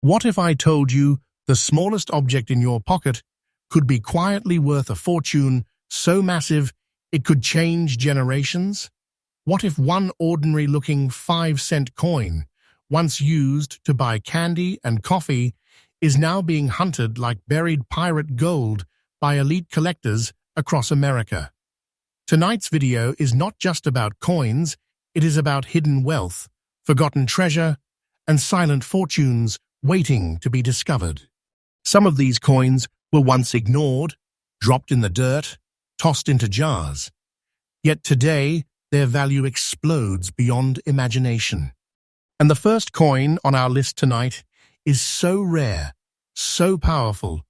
What if I told you the smallest object in your pocket could be quietly worth a fortune so massive it could change generations? What if one ordinary-looking 5-cent coin, once used to buy candy and coffee, is now being hunted like buried pirate gold by elite collectors across America? Tonight's video is not just about coins, it is about hidden wealth, forgotten treasure, and silent fortunes waiting to be discovered. Some of these coins were once ignored, dropped in the dirt, tossed into jars. Yet today, their value explodes beyond imagination. And the first coin on our list tonight is so rare, so powerful,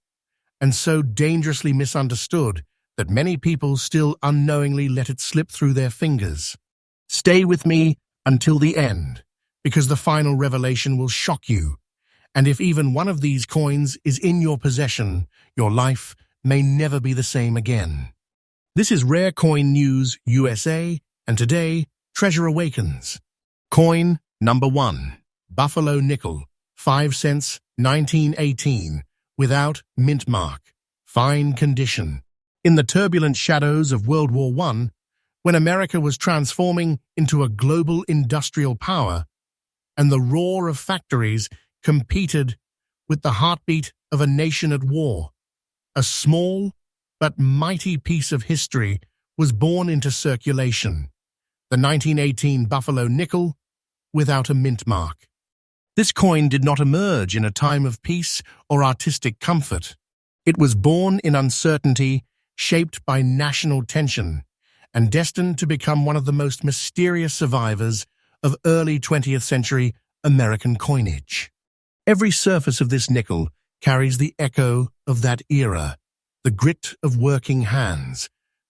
and so dangerously misunderstood that many people still unknowingly let it slip through their fingers. Stay with me until the end, because the final revelation will shock you. And if even one of these coins is in your possession, your life may never be the same again. This is Rare Coin News USA, and today, Treasure Awakens. Coin number 1, Buffalo Nickel, 5 cents, 1918, without mint mark, fine condition. In the turbulent shadows of World War I, when America was transforming into a global industrial power, and the roar of factories competed with the heartbeat of a nation at war, a small but mighty piece of history was born into circulation, the 1918 Buffalo Nickel without a mint mark. This coin did not emerge in a time of peace or artistic comfort. It was born in uncertainty, shaped by national tension, and destined to become one of the most mysterious survivors of early 20th century American coinage. Every surface of this nickel carries the echo of that era, the grit of working hands,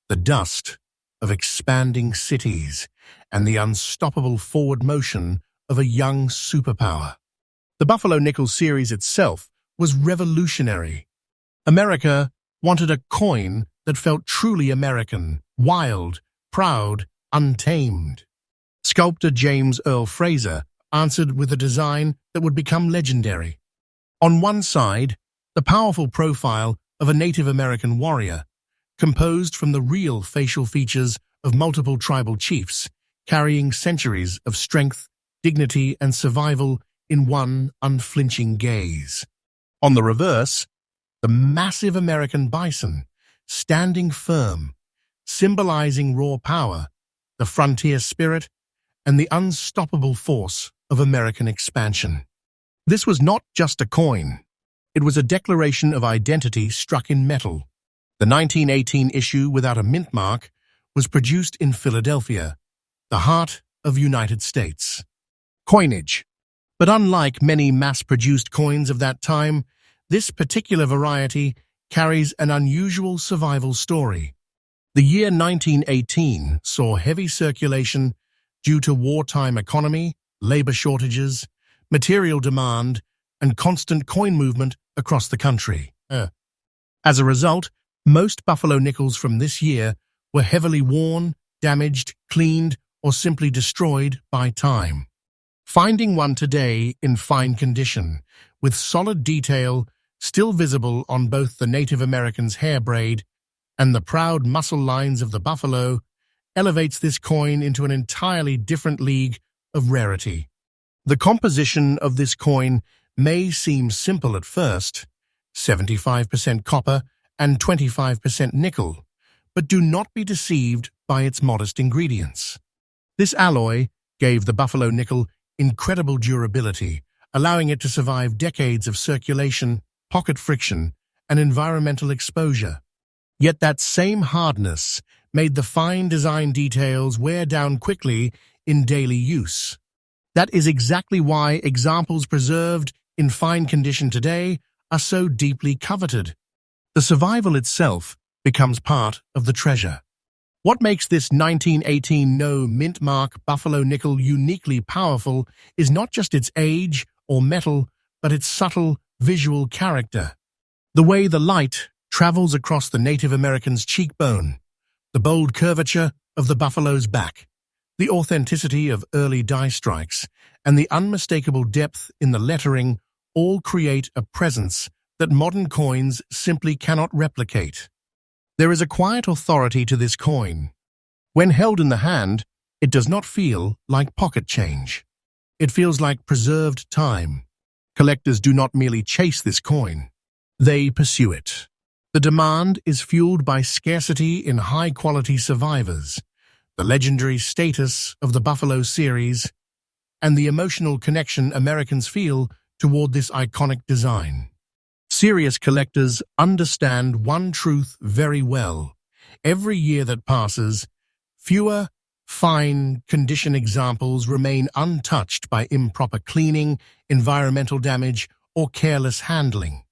the dust of expanding cities, and the unstoppable forward motion of a young superpower. The Buffalo Nickel series itself was revolutionary. America wanted a coin that felt truly American, wild, proud, untamed. Sculptor James Earl Fraser answered with a design that would become legendary. On one side, the powerful profile of a Native American warrior, composed from the real facial features of multiple tribal chiefs, carrying centuries of strength, dignity, and survival in one unflinching gaze. On the reverse, the massive American bison, standing firm, symbolizing raw power, the frontier spirit, and the unstoppable force of American expansion. This was not just a coin. It was a declaration of identity struck in metal. The 1918 issue without a mint mark was produced in Philadelphia, the heart of United States. Coinage. But unlike many mass-produced coins of that time, this particular variety carries an unusual survival story. The year 1918 saw heavy circulation due to wartime economy, labor shortages, material demand, and constant coin movement across the country. As a result, most Buffalo nickels from this year were heavily worn, damaged, cleaned, or simply destroyed by time. Finding one today in fine condition, with solid detail still visible on both the Native American's hair braid and the proud muscle lines of the buffalo, elevates this coin into an entirely different league of rarity. The composition of this coin may seem simple at first, 75% copper and 25% nickel, but do not be deceived by its modest ingredients. This alloy gave the Buffalo Nickel incredible durability, allowing it to survive decades of circulation, pocket friction, and environmental exposure. Yet that same hardness made the fine design details wear down quickly in daily use. That is exactly why examples preserved in fine condition today are so deeply coveted. The survival itself becomes part of the treasure. What makes this 1918 no mint mark Buffalo Nickel uniquely powerful is not just its age or metal, but its subtle visual character. The way the light travels across the Native American's cheekbone, the bold curvature of the buffalo's back, the authenticity of early die strikes, and the unmistakable depth in the lettering all create a presence that modern coins simply cannot replicate. There is a quiet authority to this coin. When held in the hand, it does not feel like pocket change. It feels like preserved time. Collectors do not merely chase this coin. They pursue it. The demand is fueled by scarcity in high-quality survivors, the legendary status of the Buffalo series, and the emotional connection Americans feel toward this iconic design. Serious collectors understand one truth very well. Every year that passes, fewer fine condition examples remain untouched by improper cleaning, environmental damage, or careless handling.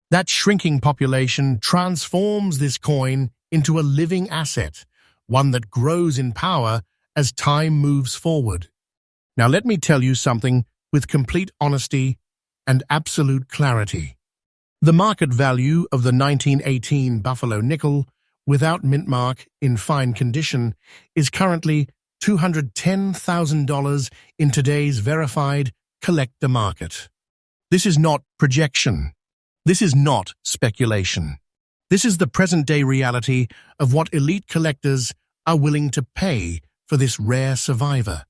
That shrinking population transforms this coin into a living asset, one that grows in power as time moves forward. Now let me tell you something with complete honesty and absolute clarity. The market value of the 1918 Buffalo nickel without Mintmark in fine condition is currently $210,000 in today's verified collector market. This is not projection. This is not speculation. This is the present-day reality of what elite collectors are willing to pay for this rare survivor.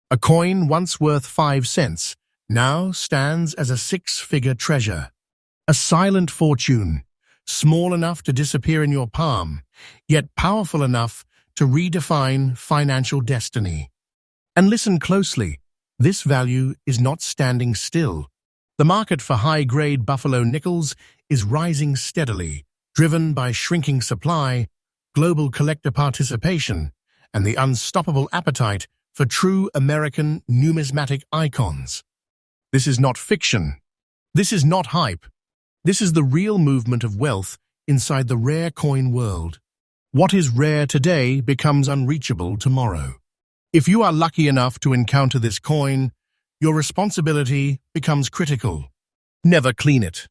A coin once worth 5 cents now stands as a six-figure treasure. A silent fortune, small enough to disappear in your palm, yet powerful enough to redefine financial destiny. And listen closely, this value is not standing still. The market for high-grade Buffalo nickels is rising steadily, driven by shrinking supply, global collector participation, and the unstoppable appetite for true American numismatic icons. This is not fiction. This is not hype. This is the real movement of wealth inside the rare coin world. What is rare today becomes unreachable tomorrow. If you are lucky enough to encounter this coin, your responsibility becomes critical. Never clean it.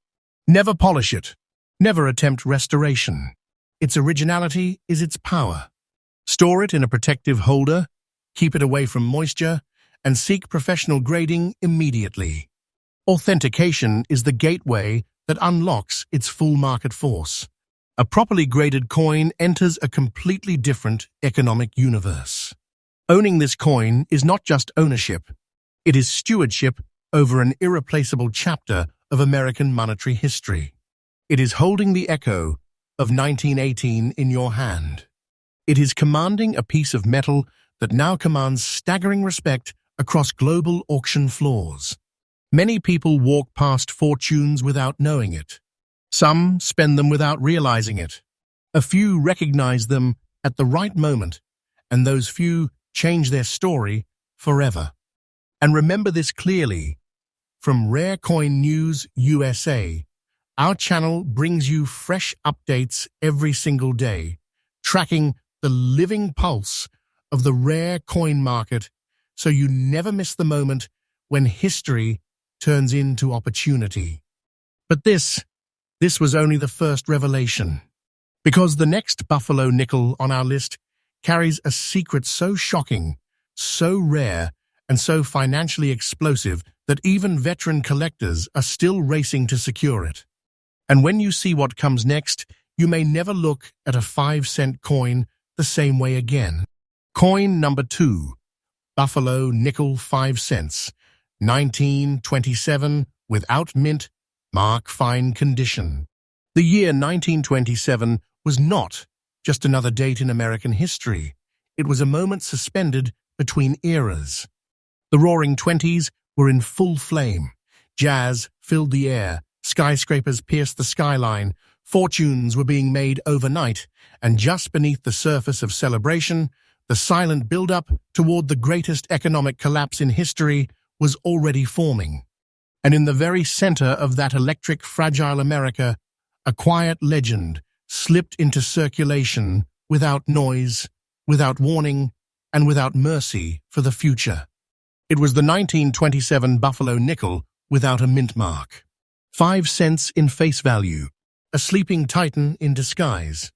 Never polish it. Never attempt restoration. Its originality is its power. Store it in a protective holder, keep it away from moisture, and seek professional grading immediately. Authentication is the gateway that unlocks its full market force. A properly graded coin enters a completely different economic universe. Owning this coin is not just ownership, it is stewardship over an irreplaceable chapter of American monetary history. It is holding the echo of 1918 in your hand. It is commanding a piece of metal that now commands staggering respect across global auction floors. Many people walk past fortunes without knowing it. Some spend them without realizing it. A few recognize them at the right moment, and those few change their story forever. And remember this clearly. From Rare Coin News USA, our channel brings you fresh updates every single day, tracking the living pulse of the rare coin market so you never miss the moment when history turns into opportunity. But this was only the first revelation, because the next Buffalo nickel on our list carries a secret so shocking, so rare, and so financially explosive that even veteran collectors are still racing to secure it. And when you see what comes next, you may never look at a 5-cent coin the same way again. Coin number 2, Buffalo nickel 5 cents, 1927, without mint, mark fine condition. The year 1927 was not just another date in American history. It was a moment suspended between eras. The Roaring Twenties were in full flame. Jazz filled the air, skyscrapers pierced the skyline, fortunes were being made overnight, and just beneath the surface of celebration, the silent build-up toward the greatest economic collapse in history was already forming. And in the very center of that electric, fragile America, a quiet legend slipped into circulation without noise, without warning, and without mercy for the future. It was the 1927 Buffalo nickel without a mint mark. 5 cents in face value, a sleeping titan in disguise.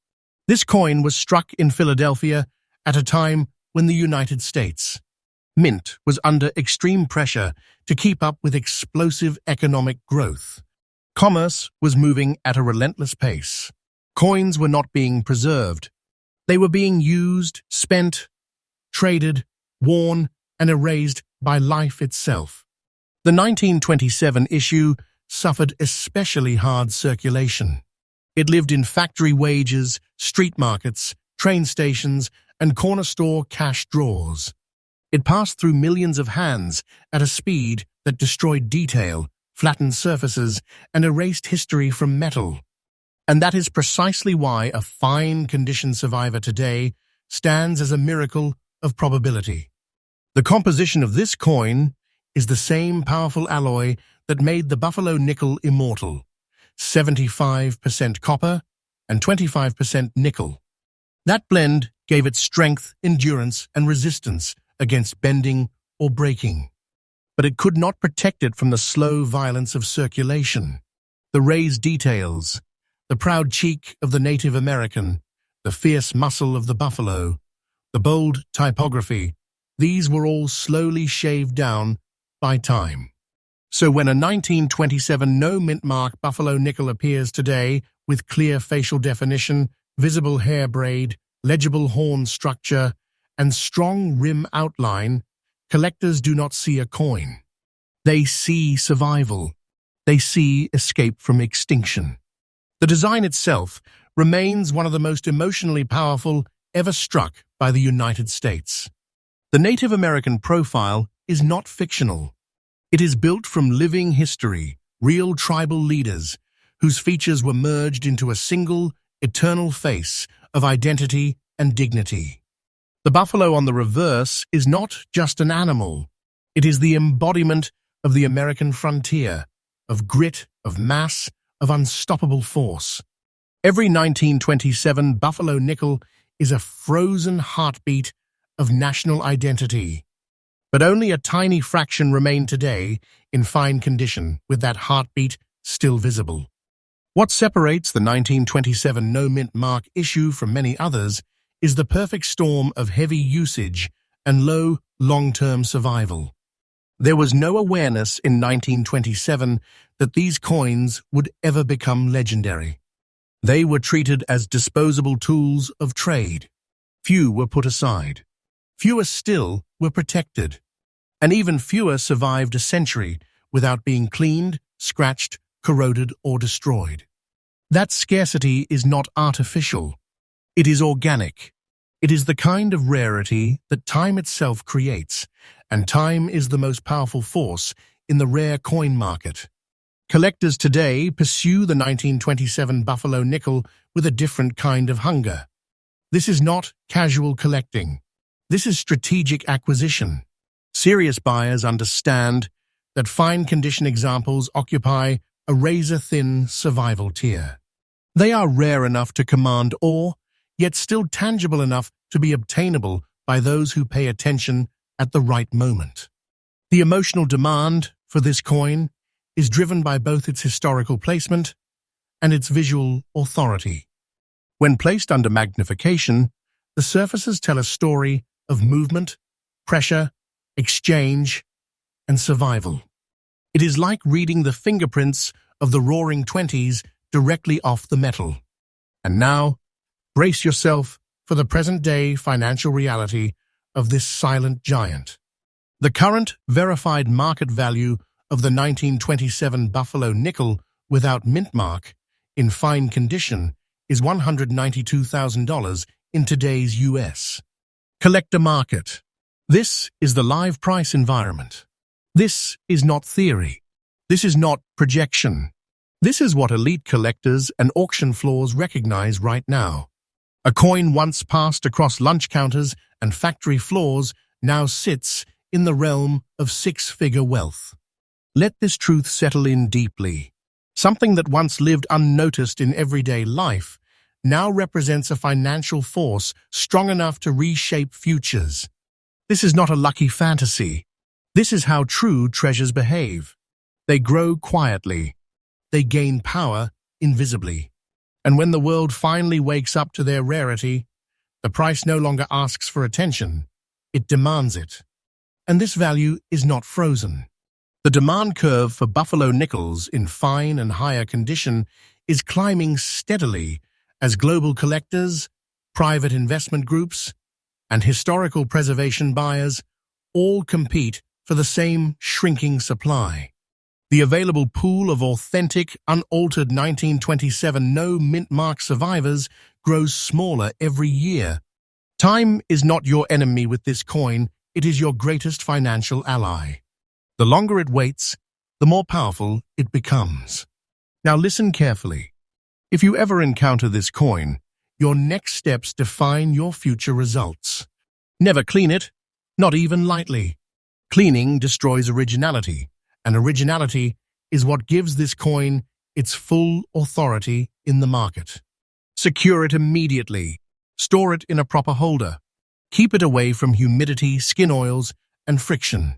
This coin was struck in Philadelphia at a time when the United States, Mint was under extreme pressure to keep up with explosive economic growth. Commerce was moving at a relentless pace. Coins were not being preserved. They were being used, spent, traded, worn, and erased by life itself. The 1927 issue suffered especially hard circulation. It lived in factory wages, street markets, train stations, and corner store cash drawers. It passed through millions of hands at a speed that destroyed detail, flattened surfaces, and erased history from metal. And that is precisely why a fine-condition survivor today stands as a miracle of probability. The composition of this coin is the same powerful alloy that made the Buffalo nickel immortal: 75% copper and 25% nickel. That blend gave it strength, endurance, and resistance against bending or breaking. But it could not protect it from the slow violence of circulation. The raised details, the proud cheek of the Native American, the fierce muscle of the buffalo, the bold typography, these were all slowly shaved down by time. So when a 1927 no-mintmark Buffalo nickel appears today with clear facial definition, visible hair braid, legible horn structure, and strong rim outline, collectors do not see a coin. They see survival. They see escape from extinction. The design itself remains one of the most emotionally powerful ever struck by the United States. The Native American profile is not fictional. It is built from living history, real tribal leaders, whose features were merged into a single, eternal face of identity and dignity. The buffalo on the reverse is not just an animal. It is the embodiment of the American frontier, of grit, of mass, of unstoppable force. Every 1927 Buffalo nickel is a frozen heartbeat of national identity. But only a tiny fraction remain today in fine condition, with that heartbeat still visible. What separates the 1927 no-mintmark issue from many others is the perfect storm of heavy usage and low long-term survival. There was no awareness in 1927 that these coins would ever become legendary. They were treated as disposable tools of trade. Few were put aside. Fewer still were protected. And even fewer survived a century without being cleaned, scratched, corroded, or destroyed. That scarcity is not artificial. It is organic. It is the kind of rarity that time itself creates, and time is the most powerful force in the rare coin market. Collectors today pursue the 1927 Buffalo nickel with a different kind of hunger. This is not casual collecting. This is strategic acquisition. Serious buyers understand that fine-condition examples occupy a razor-thin survival tier. They are rare enough to command awe, yet still tangible enough to be obtainable by those who pay attention at the right moment. The emotional demand for this coin is driven by both its historical placement and its visual authority. When placed under magnification, the surfaces tell a story of movement, pressure, exchange, and survival. It is like reading the fingerprints of the Roaring Twenties directly off the metal. And now, brace yourself for the present-day financial reality of this silent giant. The current verified market value of the 1927 Buffalo nickel without mintmark in fine condition is $192,000 in today's US. Collector market. This is the live price environment. This is not theory. This is not projection. This is what elite collectors and auction floors recognize right now. A coin once passed across lunch counters and factory floors now sits in the realm of six-figure wealth. Let this truth settle in deeply. Something that once lived unnoticed in everyday life now represents a financial force strong enough to reshape futures. This is not a lucky fantasy. This is how true treasures behave. They grow quietly. They gain power invisibly. And when the world finally wakes up to their rarity, the price no longer asks for attention. It demands it. and this value is not frozen. The demand curve for buffalo nickels in fine and higher condition is climbing steadily as global collectors, private investment groups, and historical preservation buyers all compete for the same shrinking supply. The available pool of authentic, unaltered 1927 no-Mintmark survivors grows smaller every year. Time is not your enemy with this coin, it is your greatest financial ally. The longer it waits, the more powerful it becomes. Now listen carefully. If you ever encounter this coin, your next steps define your future results. Never clean it, not even lightly. Cleaning destroys originality, and originality is what gives this coin its full authority in the market. Secure it immediately. Store it in a proper holder. Keep it away from humidity, skin oils, and friction.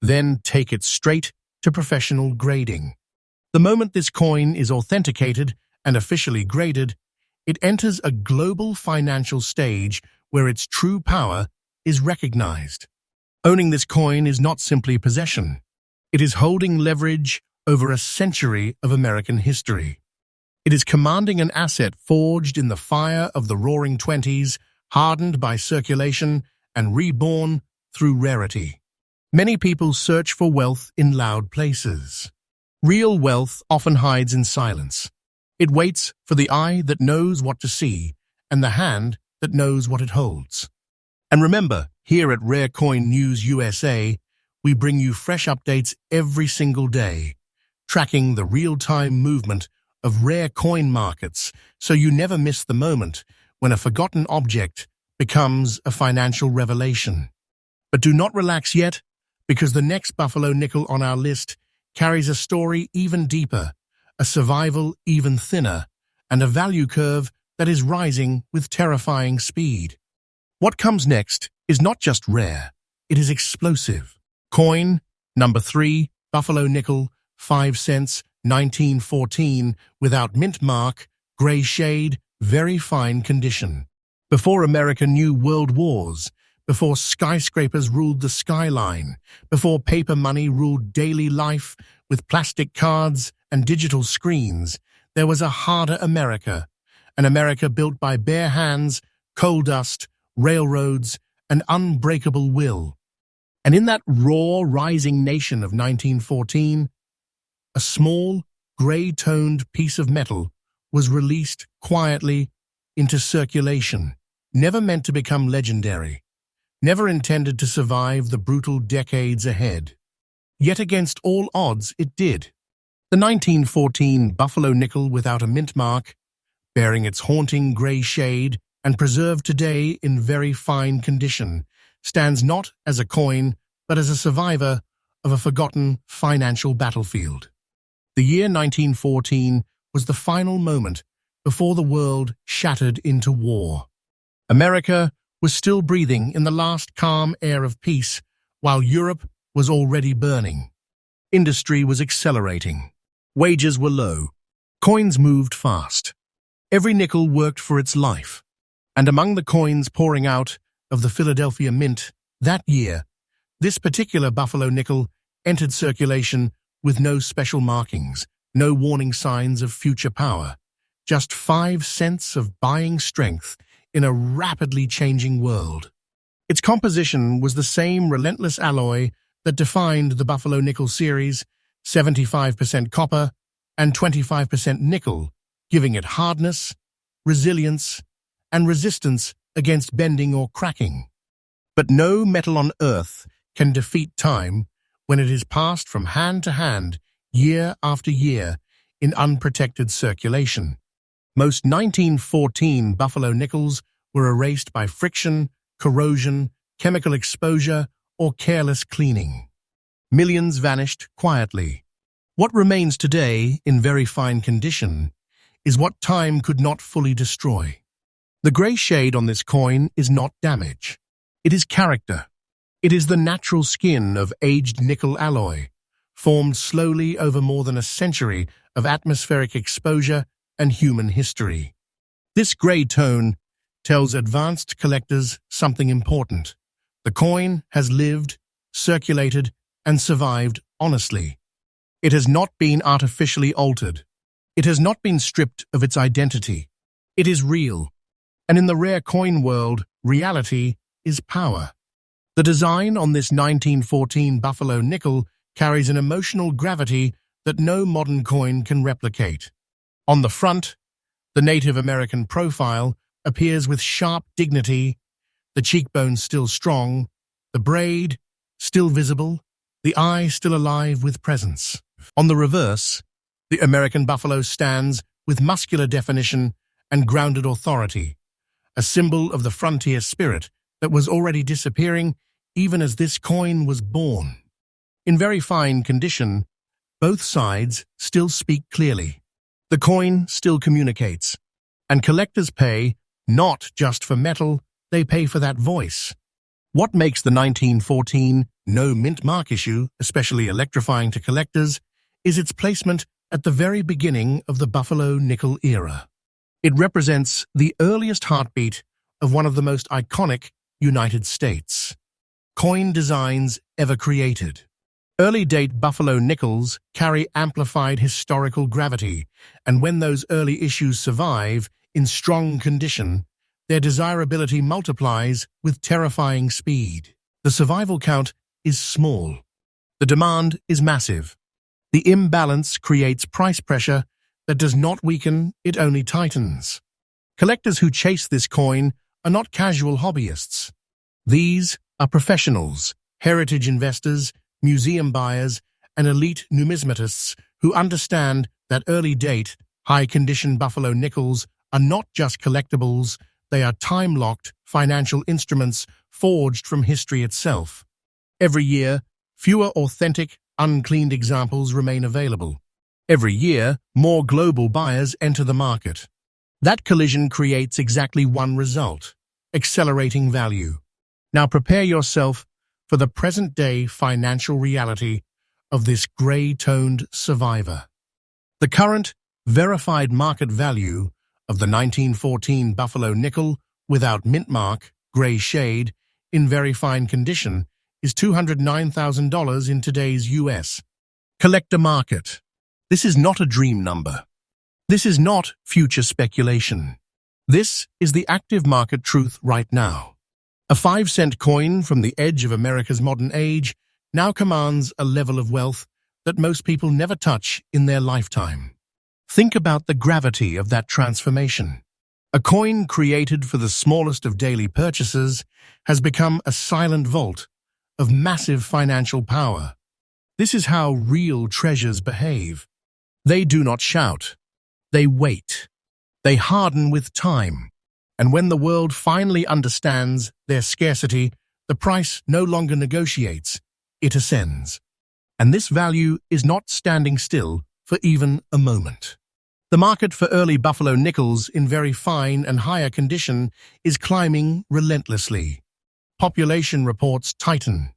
Then take it straight to professional grading. The moment this coin is authenticated and officially graded, it enters a global financial stage where its true power is recognized. Owning this coin is not simply possession. It is holding leverage over a century of American history. It is commanding an asset forged in the fire of the Roaring Twenties, hardened by circulation and reborn through rarity. Many people search for wealth in loud places. Real wealth often hides in silence. It waits for the eye that knows what to see and the hand that knows what it holds. And remember, here at Rare Coin News USA, we bring you fresh updates every single day, tracking the real-time movement of rare coin markets so you never miss the moment when a forgotten object becomes a financial revelation. But do not relax yet, because the next buffalo nickel on our list carries a story even deeper, a survival even thinner, and a value curve that is rising with terrifying speed. What comes next is not just rare, it is explosive. Coin number 3, buffalo nickel, 5 cents, 1914, without mint mark, gray shade, very fine condition. Before America knew world wars, before skyscrapers ruled the skyline, before paper money ruled daily life with plastic cards and digital screens, there was a harder America, an America built by bare hands, coal dust, railroads, and unbreakable will. And in that raw, rising nation of 1914, a small, grey-toned piece of metal was released quietly into circulation, never meant to become legendary, never intended to survive the brutal decades ahead. Yet against all odds, it did. The 1914 buffalo nickel without a mint mark, bearing its haunting grey shade and preserved today in very fine condition, stands not as a coin, but as a survivor of a forgotten financial battlefield. The year 1914 was the final moment before the world shattered into war. America was still breathing in the last calm air of peace, while Europe was already burning. Industry was accelerating. Wages were low. Coins moved fast. Every nickel worked for its life. And among the coins pouring out of the Philadelphia Mint that year, this particular buffalo nickel entered circulation with no special markings, no warning signs of future power, just 5 cents of buying strength in a rapidly changing world. Its composition was the same relentless alloy that defined the buffalo nickel series, 75% copper and 25% nickel, giving it hardness, resilience, and resistance against bending or cracking. But no metal on earth can defeat time when it is passed from hand to hand, year after year, in unprotected circulation. Most 1914 buffalo nickels were erased by friction, corrosion, chemical exposure, or careless cleaning. Millions vanished quietly. What remains today, in very fine condition, is what time could not fully destroy. The grey shade on this coin is not damage. It is character. It is the natural skin of aged nickel alloy, formed slowly over more than a century of atmospheric exposure and human history. This grey tone tells advanced collectors something important. The coin has lived circulated, and survived honestly. It has not been artificially altered. It has not been stripped of its identity. It is real. And in the rare coin world, reality is power. The design on this 1914 Buffalo nickel carries an emotional gravity that no modern coin can replicate. On the front, the Native American profile appears with sharp dignity, the cheekbones still strong, the braid still visible, the eye still alive with presence. On the reverse, the American buffalo stands with muscular definition and grounded authority, a symbol of the frontier spirit that was already disappearing even as this coin was born. In very fine condition, both sides still speak clearly. The coin still communicates, and collectors pay not just for metal, they pay for that voice. What makes the 1914 no mint mark issue especially electrifying to collectors is its placement at the very beginning of the Buffalo nickel era. It represents the earliest heartbeat of one of the most iconic United States coin designs ever created. Early-date Buffalo nickels carry amplified historical gravity, and when those early issues survive in strong condition, their desirability multiplies with terrifying speed. The survival count is small. The demand is massive. The imbalance creates price pressure that does not weaken, it only tightens. Collectors who chase this coin are not casual hobbyists. These are professionals, heritage investors, museum buyers, and elite numismatists who understand that early-date, high-condition Buffalo nickels are not just collectibles, they are time-locked financial instruments forged from history itself. Every year, fewer authentic, uncleaned examples remain available. Every year, more global buyers enter the market. That collision creates exactly one result: accelerating value. Now prepare yourself for the present-day financial reality of this gray-toned survivor. The current, verified market value of the 1914 Buffalo nickel without mint mark, gray shade, in very fine condition is $209,000 in today's US collector market. This is not a dream number. This is not future speculation. This is the active market truth right now. A 5-cent coin from the edge of America's modern age now commands a level of wealth that most people never touch in their lifetime. Think about the gravity of that transformation. A coin created for the smallest of daily purchases has become a silent vault of massive financial power. This is how real treasures behave. They do not shout. They wait. They harden with time. And when the world finally understands their scarcity, the price no longer negotiates, it ascends. And this value is not standing still for even a moment. The market for early Buffalo nickels in very fine and higher condition is climbing relentlessly. Population reports tighten.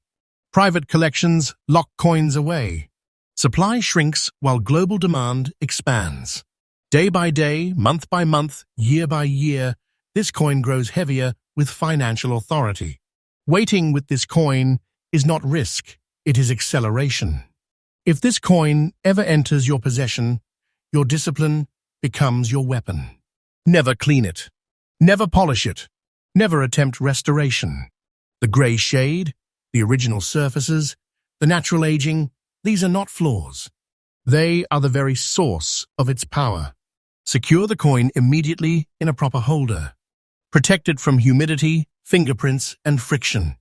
Private collections lock coins away. Supply shrinks while global demand expands. Day by day, month by month, year by year, this coin grows heavier with financial authority. Waiting with this coin is not risk, it is acceleration. If this coin ever enters your possession, your discipline becomes your weapon. Never clean it. Never polish it. Never attempt restoration. The gray shade, the original surfaces, the natural aging, these are not flaws. They are the very source of its power. Secure the coin immediately in a proper holder. Protect it from humidity, fingerprints, and friction.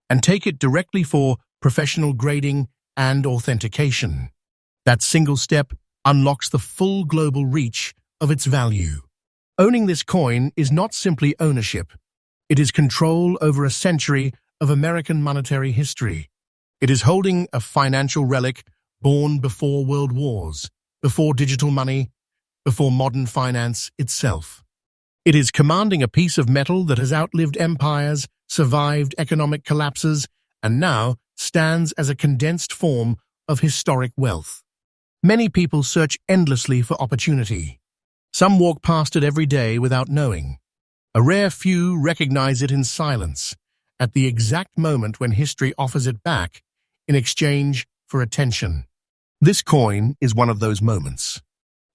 And take it directly for professional grading and authentication. That single step unlocks the full global reach of its value. Owning this coin is not simply ownership. It is control over a century of American monetary history. It is holding a financial relic born before world wars, before digital money, before modern finance itself. It is commanding a piece of metal that has outlived empires, survived economic collapses, and now stands as a condensed form of historic wealth. Many people search endlessly for opportunity. Some walk past it every day without knowing. A rare few recognize it in silence, at the exact moment when history offers it back in exchange for attention. This coin is one of those moments.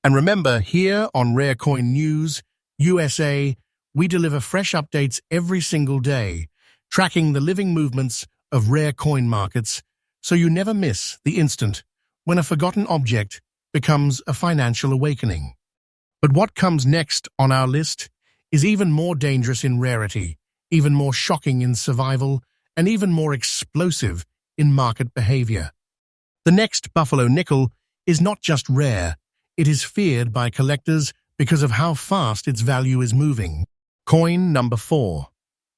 And remember, here on Rare Coin News, USA, we deliver fresh updates every single day, tracking the living movements of rare coin markets, so you never miss the instant when a forgotten object becomes a financial awakening. But what comes next on our list is even more dangerous in rarity, even more shocking in survival, and even more explosive in market behavior. The next Buffalo nickel is not just rare, it is feared by collectors because of how fast its value is moving. Coin number 4,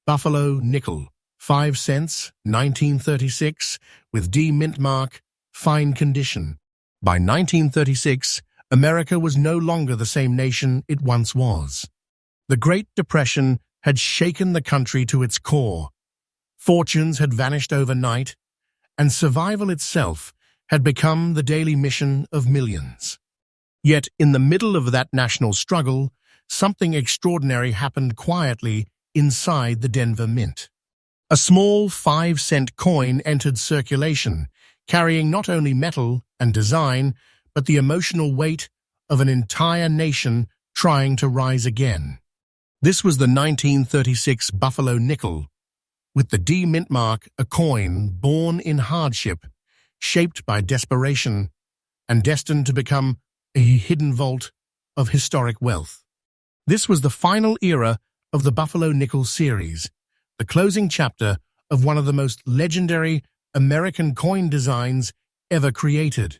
Buffalo nickel, 5 cents, 1936, with D Mintmark, fine condition. By 1936, America was no longer the same nation it once was. The Great Depression had shaken the country to its core. Fortunes had vanished overnight, and survival itself had become the daily mission of millions. Yet, in the middle of that national struggle, something extraordinary happened quietly inside the Denver Mint. A small 5-cent coin entered circulation, carrying not only metal and design, but the emotional weight of an entire nation trying to rise again. This was the 1936 Buffalo nickel, with the D Mintmark, a coin born in hardship, shaped by desperation, and destined to become a hidden vault of historic wealth. This was the final era of the Buffalo nickel series, the closing chapter of one of the most legendary American coin designs ever created.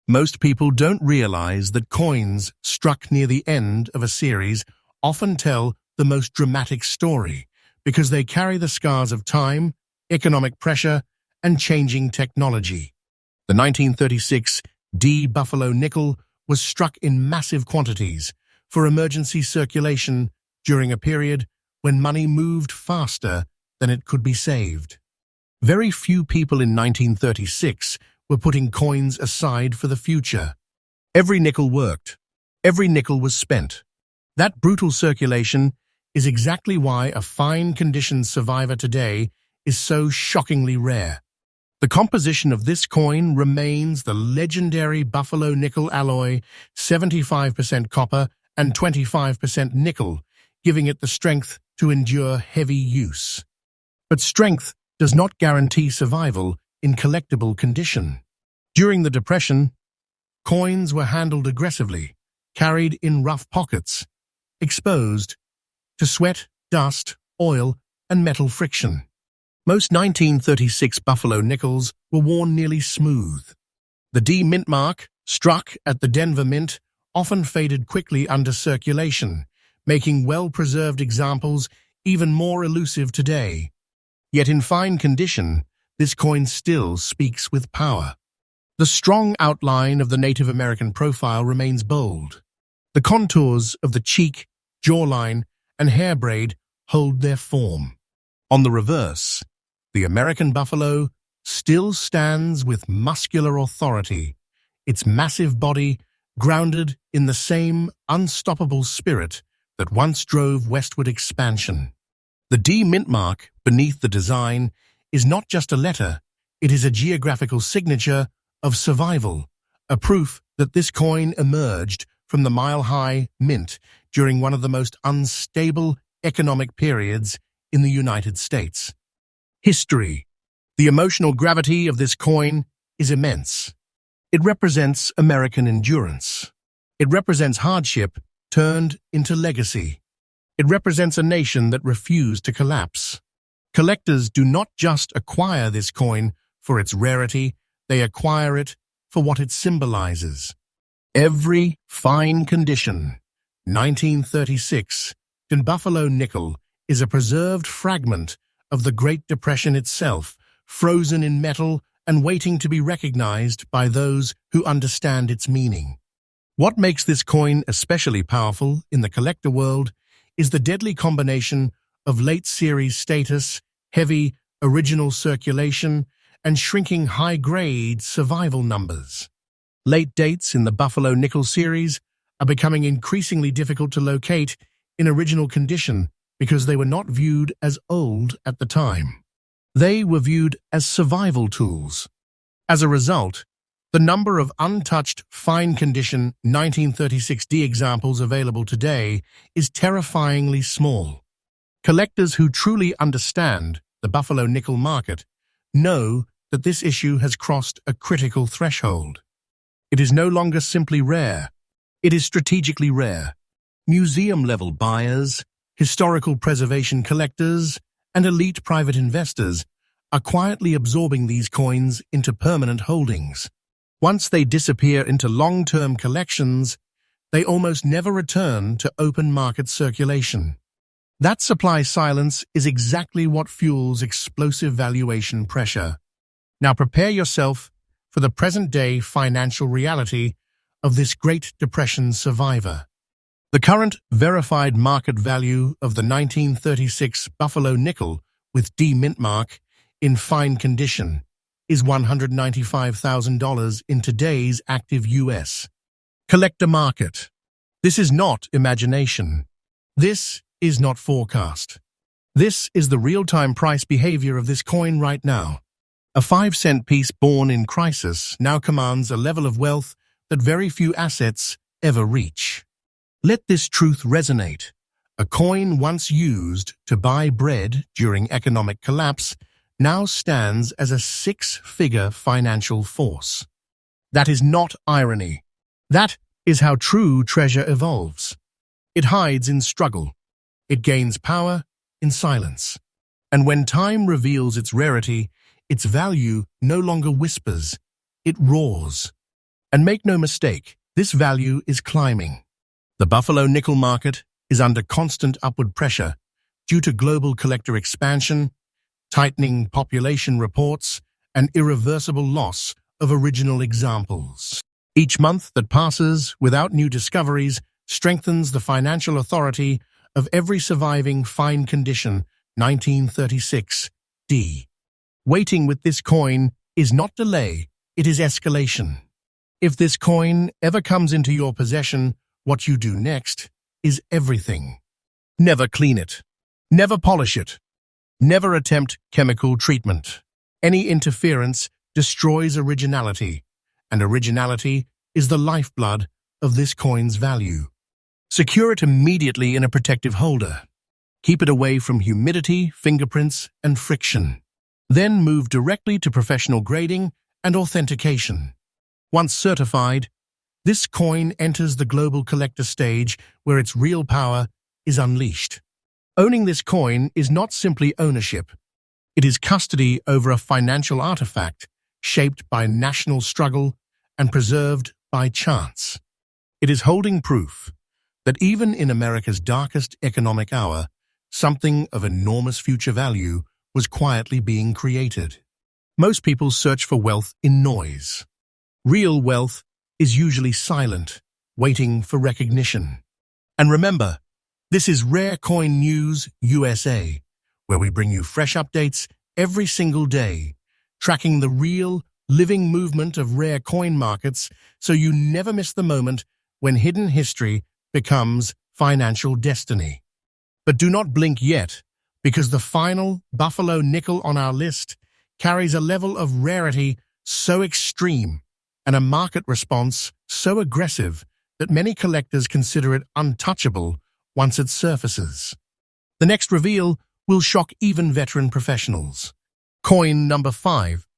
Most people don't realize that coins struck near the end of a series often tell the most dramatic story because they carry the scars of time, economic pressure, and changing technology. The 1936 D Buffalo nickel was struck in massive quantities for emergency circulation during a period when money moved faster than it could be saved. Very few people in 1936 were putting coins aside for the future. Every nickel worked. Every nickel was spent. That brutal circulation is exactly why a fine-condition survivor today is so shockingly rare. The composition of this coin remains the legendary Buffalo nickel alloy, 75% copper and 25% nickel, giving it the strength to endure heavy use. But strength does not guarantee survival in collectible condition. During the Depression, coins were handled aggressively, carried in rough pockets, exposed to sweat, dust, oil, and metal friction. Most 1936 Buffalo nickels were worn nearly smooth. The D Mintmark, struck at the Denver Mint, often faded quickly under circulation, making well-preserved examples even more elusive today. Yet in fine condition, this coin still speaks with power. The strong outline of the Native American profile remains bold. The contours of the cheek, jawline, and hair braid hold their form. On the reverse, the American buffalo still stands with muscular authority, its massive body grounded in the same unstoppable spirit that once drove westward expansion. The D Mintmark beneath the design is not just a letter, it is a geographical signature of survival, a proof that this coin emerged from the mile-high mint during one of the most unstable economic periods in the United States. History. The emotional gravity of this coin is immense. It represents American endurance. It represents hardship turned into legacy. It represents a nation that refused to collapse. Collectors do not just acquire this coin for its rarity, they acquire it for what it symbolizes. Every fine condition, 1936, in Buffalo nickel is a preserved fragment of the Great Depression itself, frozen in metal and waiting to be recognized by those who understand its meaning. What makes this coin especially powerful in the collector world is the deadly combination of late series status, heavy original circulation, and shrinking high-grade survival numbers. Late dates in the Buffalo nickel series are becoming increasingly difficult to locate in original condition because they were not viewed as old at the time. They were viewed as survival tools. As a result, the number of untouched, fine-condition 1936D examples available today is terrifyingly small. Collectors who truly understand the Buffalo nickel market know that this issue has crossed a critical threshold. It is no longer simply rare. It is strategically rare. Museum-level buyers, historical preservation collectors, and elite private investors are quietly absorbing these coins into permanent holdings. Once they disappear into long-term collections, they almost never return to open market circulation. That supply silence is exactly what fuels explosive valuation pressure. Now prepare yourself for the present-day financial reality of this Great Depression survivor. The current verified market value of the 1936 Buffalo nickel with D Mintmark in fine condition is $195,000 in today's active U.S. collector market. This is not imagination. This is not forecast. This is the real-time price behavior of this coin right now. A 5-cent piece born in crisis now commands a level of wealth that very few assets ever reach. Let this truth resonate. A coin once used to buy bread during economic collapse now stands as a 6-figure financial force. That is not irony. That is how true treasure evolves. It hides in struggle. It gains power in silence. And when time reveals its rarity, its value no longer whispers, it roars. And make no mistake, this value is climbing. The Buffalo nickel market is under constant upward pressure due to global collector expansion, tightening population reports, and irreversible loss of original examples. Each month that passes without new discoveries strengthens the financial authority of every surviving fine condition 1936 D. Waiting with this coin is not delay, it is escalation. If this coin ever comes into your possession, what you do next is everything. Never clean it. Never polish it. Never attempt chemical treatment. Any interference destroys originality, and originality is the lifeblood of this coin's value. Secure it immediately in a protective holder. Keep it away from humidity, fingerprints, and friction. Then move directly to professional grading and authentication. Once certified, this coin enters the global collector stage where its real power is unleashed. Owning this coin is not simply ownership. It is custody over a financial artifact shaped by national struggle and preserved by chance. It is holding proof that even in America's darkest economic hour, something of enormous future value was quietly being created. Most people search for wealth in noise. Real wealth is usually silent, waiting for recognition. And remember, this is Rare Coin News USA, where we bring you fresh updates every single day, tracking the real, living movement of rare coin markets so you never miss the moment when hidden history becomes financial destiny. But do not blink yet, because the final Buffalo nickel on our list carries a level of rarity so extreme and a market response so aggressive that many collectors consider it untouchable once it surfaces. The next reveal will shock even veteran professionals. Coin number 5,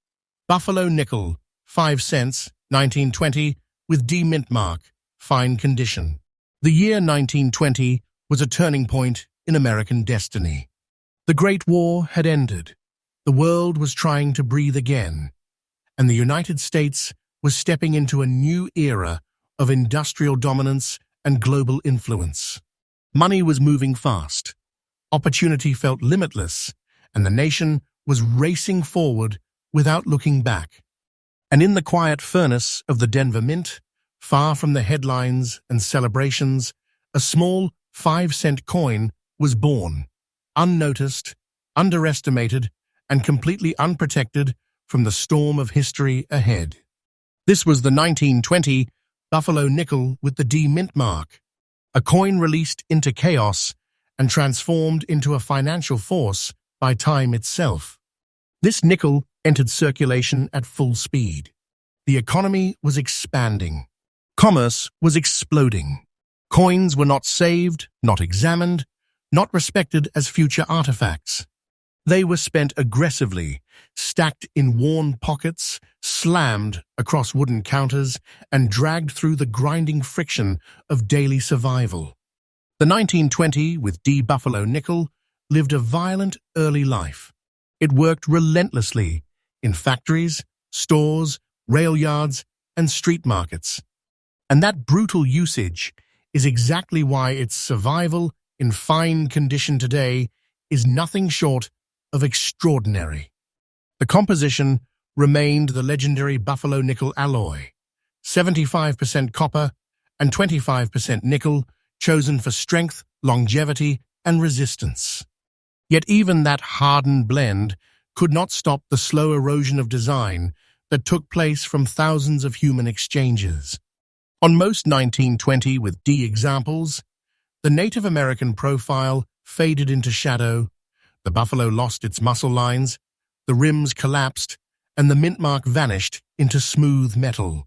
Buffalo nickel, 5 cents, 1920, with D Mintmark, fine condition. The year 1920 was a turning point in American destiny. The Great War had ended. The world was trying to breathe again, and the United States was stepping into a new era of industrial dominance and global influence. Money was moving fast. Opportunity felt limitless, and the nation was racing forward without looking back. And in the quiet furnace of the Denver Mint, far from the headlines and celebrations, a small 5-cent coin was born, unnoticed, underestimated, and completely unprotected from the storm of history ahead. This was the 1920 Buffalo nickel with the D Mintmark, a coin released into chaos and transformed into a financial force by time itself. This nickel entered circulation at full speed. The economy was expanding. Commerce was exploding. Coins were not saved, not examined, not respected as future artifacts. They were spent aggressively, stacked in worn pockets, slammed across wooden counters, and dragged through the grinding friction of daily survival. The 1920 with D. Buffalo nickel lived a violent early life. It worked relentlessly in factories, stores, rail yards, and street markets. And that brutal usage is exactly why its survival in fine condition today is nothing short of extraordinary. The composition remained the legendary Buffalo nickel alloy, 75% copper and 25% nickel, chosen for strength, longevity, and resistance. Yet even that hardened blend could not stop the slow erosion of design that took place from thousands of human exchanges. On most 1920 with D examples, the Native American profile faded into shadow, the buffalo lost its muscle lines, the rims collapsed, and the mintmark vanished into smooth metal.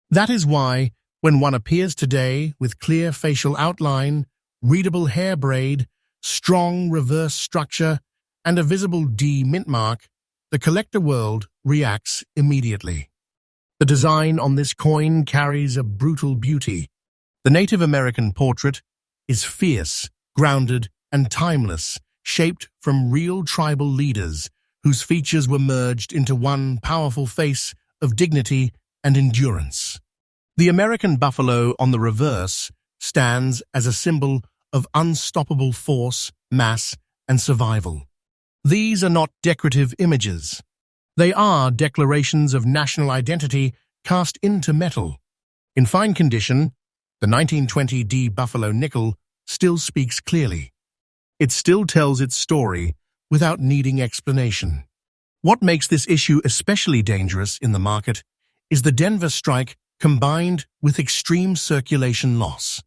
That is why, when one appears today with clear facial outline, readable hair braid, strong reverse structure, and a visible D mintmark, the collector world reacts immediately. The design on this coin carries a brutal beauty. The Native American portrait is fierce, grounded, and timeless, shaped from real tribal leaders whose features were merged into one powerful face of dignity and endurance. The American buffalo on the reverse stands as a symbol of unstoppable force, mass, and survival. These are not decorative images. They are declarations of national identity cast into metal. In fine condition, the 1920 D Buffalo nickel still speaks clearly. It still tells its story without needing explanation. What makes this issue especially dangerous in the market is the Denver strike combined with extreme circulation loss.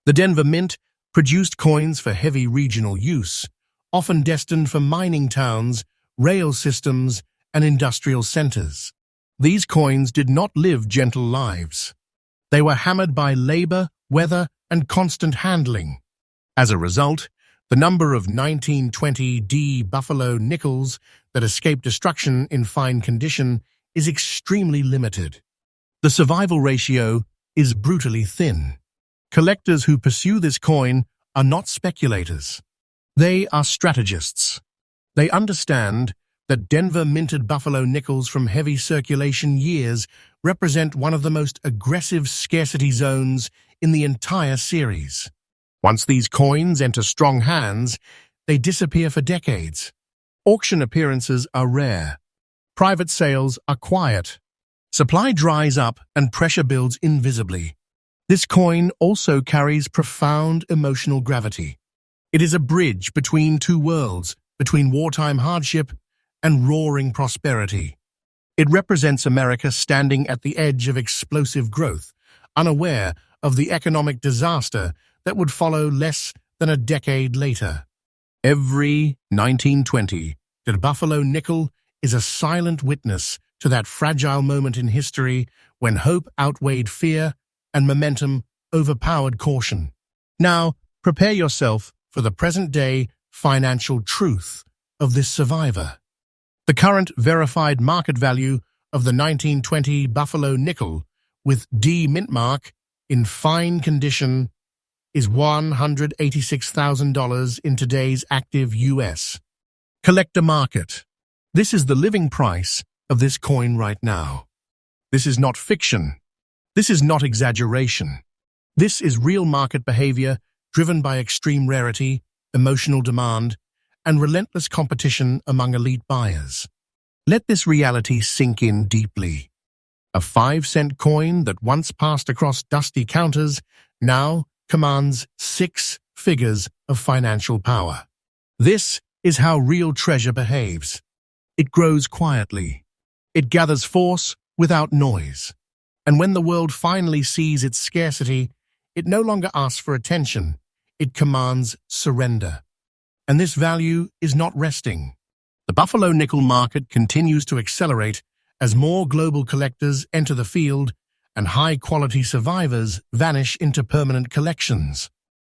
The Denver Mint produced coins for heavy regional use, often destined for mining towns, rail systems, and industrial centers. These coins did not live gentle lives. They were hammered by labor, weather, and constant handling. As a result, the number of 1920 D Buffalo nickels that escape destruction in fine condition is extremely limited. The survival ratio is brutally thin. Collectors who pursue this coin are not speculators. They are strategists. They understand that Denver minted Buffalo nickels from heavy circulation years represent one of the most aggressive scarcity zones in the entire series. Once these coins enter strong hands, they disappear for decades. Auction appearances are rare. Private sales are quiet. Supply dries up and pressure builds invisibly. This coin also carries profound emotional gravity. It is a bridge between two worlds, between wartime hardship and roaring prosperity. It represents America standing at the edge of explosive growth, unaware of the economic disaster that would follow less than a decade later. Every 1920, the Buffalo nickel is a silent witness to that fragile moment in history when hope outweighed fear and momentum overpowered caution. Now, prepare yourself for the present-day financial truth of this survivor. The current verified market value of the 1920 Buffalo nickel with D Mintmark in fine condition is $186,000 in today's active US collector market. This is the living price of this coin right now. This is not fiction. This is not exaggeration. This is real market behavior driven by extreme rarity, emotional demand, and relentless competition among elite buyers. Let this reality sink in deeply. A 5-cent coin that once passed across dusty counters now commands 6 figures of financial power. This is how real treasure behaves. It grows quietly. It gathers force without noise. And when the world finally sees its scarcity, it no longer asks for attention. It commands surrender. And this value is not resting. The Buffalo nickel market continues to accelerate as more global collectors enter the field and high-quality survivors vanish into permanent collections.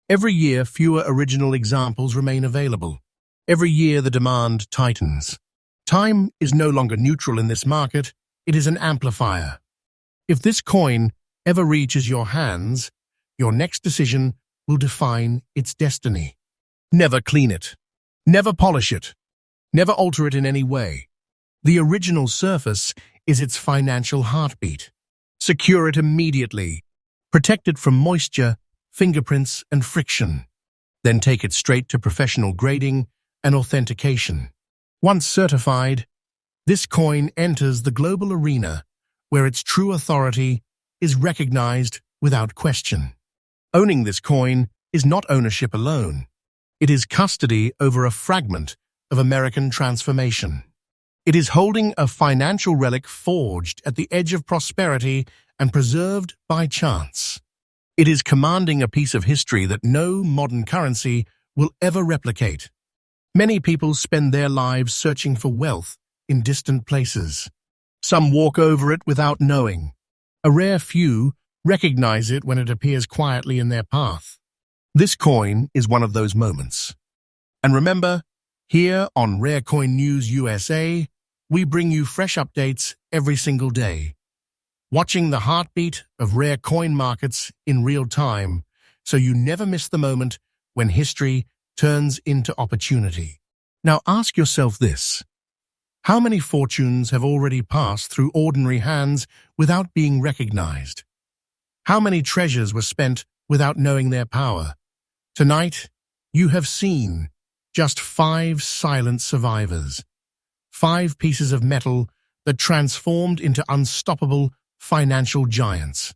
Every year, fewer original examples remain available. Every year, the demand tightens. Time is no longer neutral in this market, it is an amplifier. If this coin ever reaches your hands, your next decision will define its destiny. Never clean it. Never polish it. Never alter it in any way. The original surface is its financial heartbeat. Secure it immediately. Protect it from moisture, fingerprints, and friction. Then take it straight to professional grading and authentication. Once certified, this coin enters the global arena where its true authority is recognized without question. Owning this coin is not ownership alone. It is custody over a fragment of American transformation. It is holding a financial relic forged at the edge of prosperity and preserved by chance. It is commanding a piece of history that no modern currency will ever replicate. Many people spend their lives searching for wealth in distant places. Some walk over it without knowing. A rare few recognize it when it appears quietly in their path. This coin is one of those moments. And remember, here on Rare Coin News USA, we bring you fresh updates every single day. Watching the heartbeat of rare coin markets in real time, so you never miss the moment when history turns into opportunity. Now ask yourself this: how many fortunes have already passed through ordinary hands without being recognized? How many treasures were spent without knowing their power? Tonight, you have seen just 5 silent survivors. 5 pieces of metal that transformed into unstoppable financial giants.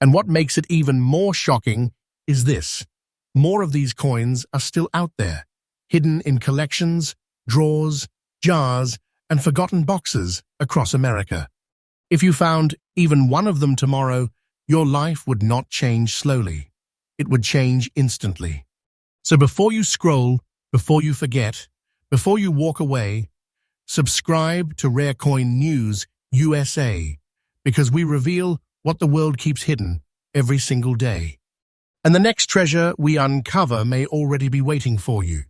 And what makes it even more shocking is this: more of these coins are still out there, hidden in collections, drawers, jars, and forgotten boxes across America. If you found even one of them tomorrow, your life would not change slowly. It would change instantly. So before you scroll, before you forget, before you walk away, subscribe to Rare Coin News USA, because we reveal what the world keeps hidden every single day. And the next treasure we uncover may already be waiting for you.